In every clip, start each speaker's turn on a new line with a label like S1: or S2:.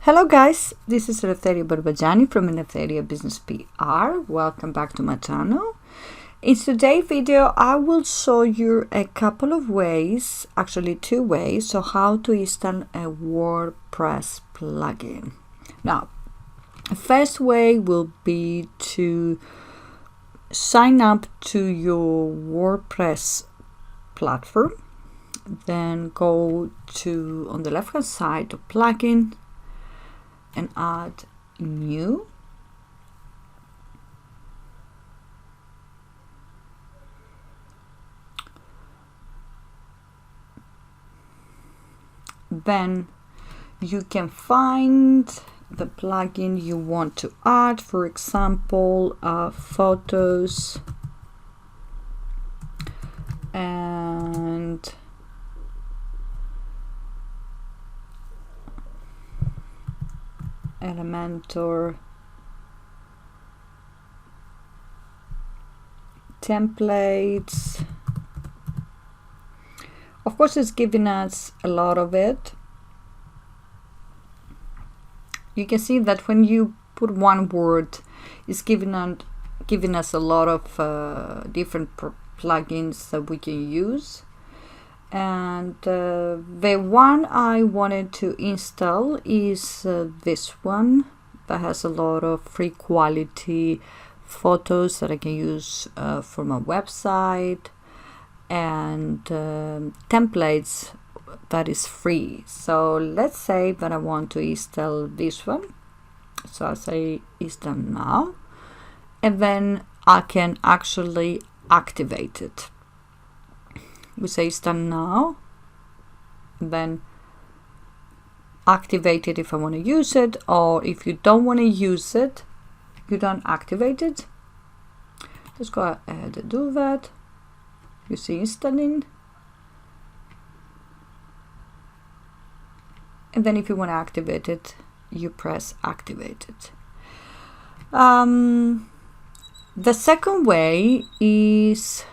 S1: Hello guys, this is Eleftheria Barbagianni from Eleftheria Business PR. Welcome back to my channel. In today's video, I will show you a couple of ways, actually two ways, so how to install a WordPress plugin. Now, the first way will be to sign up to your WordPress platform. Then go to on the left hand side to plugin and add new. Then you can find the plugin you want to add, for example, photos and Elementor templates. Of course, it's giving us a lot of it. You can see that when you put one word, it's giving us a lot of different plugins that we can use. And the one I wanted to install is this one that has a lot of free quality photos that I can use for my website, and templates that is free. So let's say that I want to install this one. So I say install now, and then I can actually activate it. We say install now, then activate it if I want to use it, or if you don't want to use it, you don't activate it. Let's go ahead and do that. You see installing, and then if you want to activate it, you press activate it. The second way is,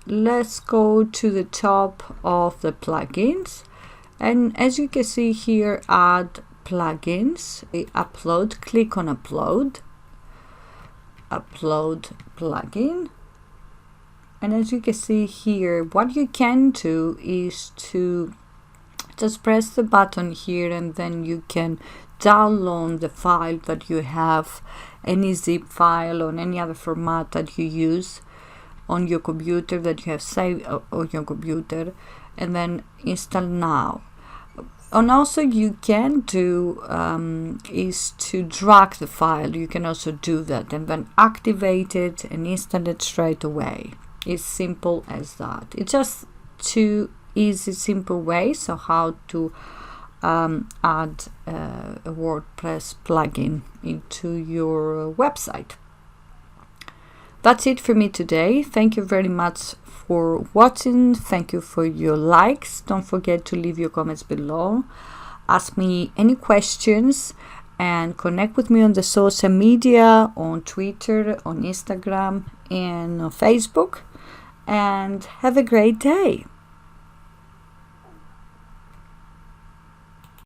S1: let's go to the top of the plugins, and as you can see here, add plugins, upload, click on upload plugin, and as you can see here, what you can do is to just press the button here, and then you can download the file that you have, any zip file or any other format that you use on your computer that you have saved on your computer, and then install now. And also you can do is to drag the file. You can also do that and then activate it and install it straight away. It's simple as that. It's just two easy, simple ways of how to add a WordPress plugin into your website. That's it for me today. Thank you very much for watching. Thank you for your likes. Don't forget to leave your comments below. Ask me any questions and connect with me on the social media, on Twitter, on Instagram, and on Facebook. And have a great day.